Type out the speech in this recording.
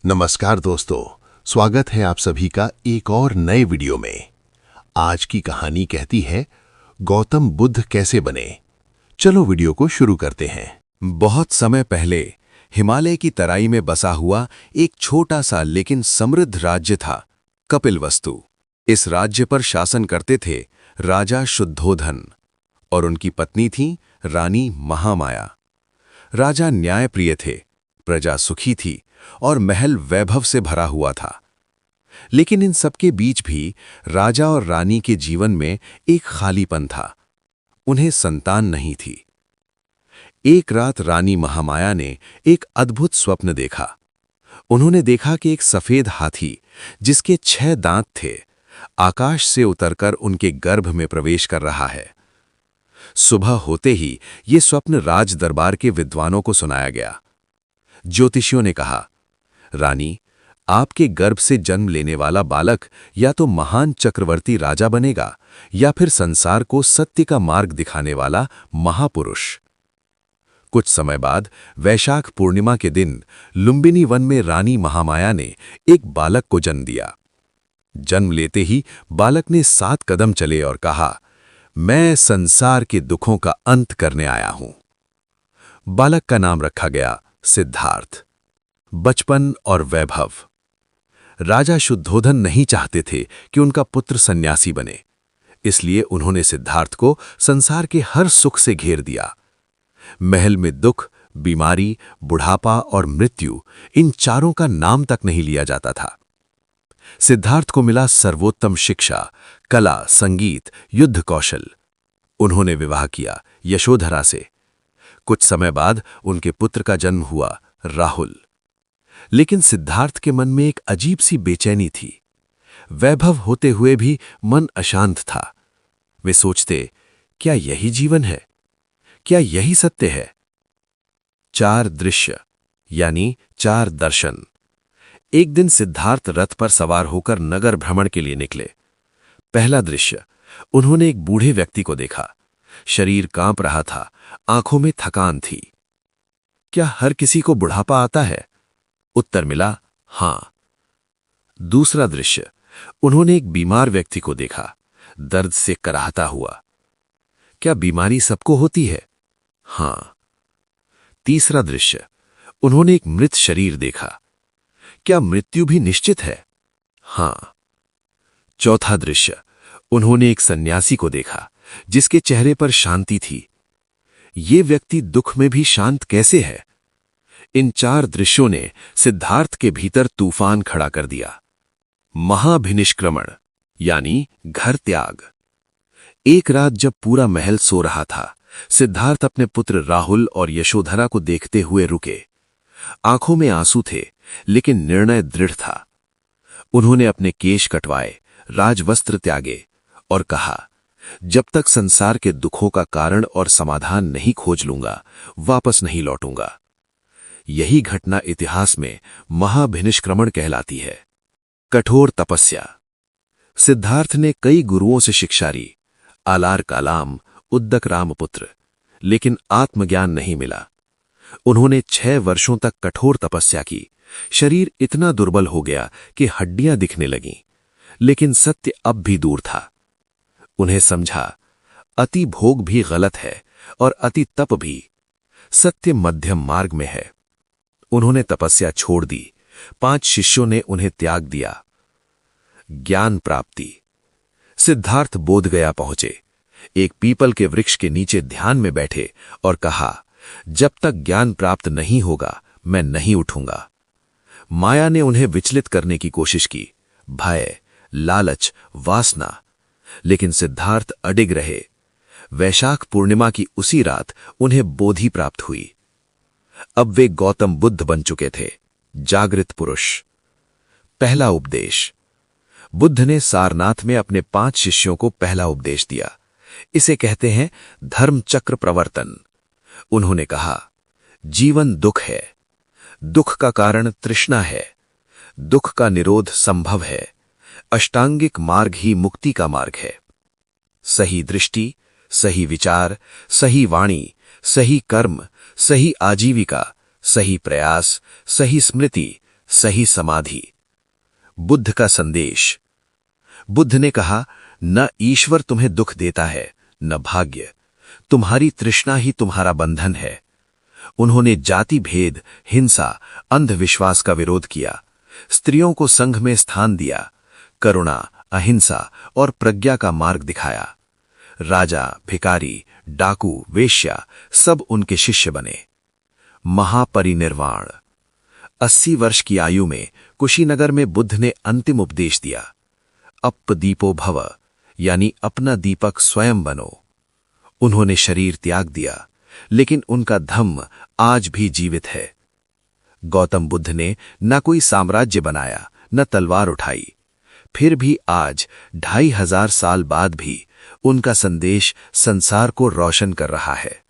नमस्कार दोस्तों, स्वागत है आप सभी का एक और नए वीडियो में। आज की कहानी कहती है गौतम बुद्ध कैसे बने। चलो वीडियो को शुरू करते हैं। बहुत समय पहले हिमालय की तराई में बसा हुआ एक छोटा सा लेकिन समृद्ध राज्य था, कपिलवस्तु। इस राज्य पर शासन करते थे राजा शुद्धोधन और उनकी पत्नी थी रानी महामाया। राजा न्यायप्रिय थे, प्रजा सुखी थी और महल वैभव से भरा हुआ था। लेकिन इन सबके बीच भी राजा और रानी के जीवन में एक खालीपन था। उन्हें संतान नहीं थी। एक रात रानी महामाया ने एक अद्भुत स्वप्न देखा। उन्होंने देखा कि एक सफेद हाथी जिसके 6 दांत थे, आकाश से उतरकर उनके गर्भ में प्रवेश कर रहा है। सुबह होते ही ये स्वप्न राज दरबार के विद्वानों को सुनाया गया। ज्योतिषियों ने कहा, रानी, आपके गर्भ से जन्म लेने वाला बालक या तो महान चक्रवर्ती राजा बनेगा या फिर संसार को सत्य का मार्ग दिखाने वाला महापुरुष। कुछ समय बाद वैशाख पूर्णिमा के दिन लुंबिनी वन में रानी महामाया ने एक बालक को जन्म दिया। जन्म लेते ही बालक ने 7 कदम चले और कहा, मैं संसार के दुखों का अंत करने आया हूं। बालक का नाम रखा गया सिद्धार्थ। बचपन और वैभव। राजा शुद्धोधन नहीं चाहते थे कि उनका पुत्र सन्यासी बने, इसलिए उन्होंने सिद्धार्थ को संसार के हर सुख से घेर दिया। महल में दुख, बीमारी, बुढ़ापा और मृत्यु, इन चारों का नाम तक नहीं लिया जाता था। सिद्धार्थ को मिला सर्वोत्तम शिक्षा, कला, संगीत, युद्ध कौशल। उन्होंने विवाह किया यशोधरा से। कुछ समय बाद उनके पुत्र का जन्म हुआ, राहुल। लेकिन सिद्धार्थ के मन में एक अजीब सी बेचैनी थी। वैभव होते हुए भी मन अशांत था। वे सोचते, क्या यही जीवन है? क्या यही सत्य है? 4 दृश्य यानी 4 दर्शन। एक दिन सिद्धार्थ रथ पर सवार होकर नगर भ्रमण के लिए निकले। पहला दृश्य, उन्होंने एक बूढ़े व्यक्ति को देखा। शरीर कांप रहा था, आंखों में थकान थी। क्या हर किसी को बुढ़ापा आता है? उत्तर मिला, हां। दूसरा दृश्य, उन्होंने एक बीमार व्यक्ति को देखा, दर्द से कराहता हुआ। क्या बीमारी सबको होती है? हां। तीसरा दृश्य, उन्होंने एक मृत शरीर देखा। क्या मृत्यु भी निश्चित है? हां। चौथा दृश्य, उन्होंने एक सन्यासी को देखा जिसके चेहरे पर शांति थी। ये व्यक्ति दुख में भी शांत कैसे है? इन 4 दृश्यों ने सिद्धार्थ के भीतर तूफान खड़ा कर दिया। महाभिनिष्क्रमण यानी घर त्याग। एक रात जब पूरा महल सो रहा था, सिद्धार्थ अपने पुत्र राहुल और यशोधरा को देखते हुए रुके। आंखों में आंसू थे, लेकिन निर्णय दृढ़ था। उन्होंने अपने केश कटवाए, राजवस्त्र त्यागे और कहा, जब तक संसार के दुखों का कारण और समाधान नहीं खोज लूंगा, वापस नहीं लौटूंगा। यही घटना इतिहास में महाभिनिष्क्रमण कहलाती है। कठोर तपस्या। सिद्धार्थ ने कई गुरुओं से शिक्षा ली, आलार कालाम, उद्दक रामपुत्र, लेकिन आत्मज्ञान नहीं मिला। उन्होंने 6 वर्षों तक कठोर तपस्या की। शरीर इतना दुर्बल हो गया कि हड्डियां दिखने लगीं, लेकिन सत्य अब भी दूर था। उन्हें समझा, अति भोग भी गलत है और अति तप भी। सत्य मध्यम मार्ग में है। उन्होंने तपस्या छोड़ दी। 5 शिष्यों ने उन्हें त्याग दिया। ज्ञान प्राप्ति। सिद्धार्थ बोधगया पहुंचे। एक पीपल के वृक्ष के नीचे ध्यान में बैठे और कहा, जब तक ज्ञान प्राप्त नहीं होगा, मैं नहीं उठूंगा। माया ने उन्हें विचलित करने की कोशिश की, भय, लालच, वासना, लेकिन सिद्धार्थ अडिग रहे। वैशाख पूर्णिमा की उसी रात उन्हें बोधि प्राप्त हुई। अब वे गौतम बुद्ध बन चुके थे, जागृत पुरुष। पहला उपदेश। बुद्ध ने सारनाथ में अपने 5 शिष्यों को पहला उपदेश दिया। इसे कहते हैं धर्म चक्र प्रवर्तन। उन्होंने कहा, जीवन दुख है। दुख का कारण तृष्णा है। दुख का निरोध संभव है। अष्टांगिक मार्ग ही मुक्ति का मार्ग है। सही दृष्टि, सही विचार, सही वाणी, सही कर्म, सही आजीविका, सही प्रयास, सही स्मृति, सही समाधि। बुद्ध का संदेश। बुद्ध ने कहा, न ईश्वर तुम्हें दुख देता है, न भाग्य। तुम्हारी तृष्णा ही तुम्हारा बंधन है। उन्होंने जाति भेद, हिंसा, अंधविश्वास का विरोध किया, स्त्रियों को संघ में स्थान दिया, करुणा, अहिंसा और प्रज्ञा का मार्ग दिखाया। राजा, भिखारी, डाकू, वेश्या सब उनके शिष्य बने। महापरिनिर्वाण। 80 वर्ष की आयु में कुशीनगर में बुद्ध ने अंतिम उपदेश दिया, अप्पदीपो भव, यानी अपना दीपक स्वयं बनो। उन्होंने शरीर त्याग दिया, लेकिन उनका धम्म आज भी जीवित है। गौतम बुद्ध ने न कोई साम्राज्य बनाया, न तलवार उठाई, फिर भी आज 2500 साल बाद भी उनका संदेश संसार को रोशन कर रहा है।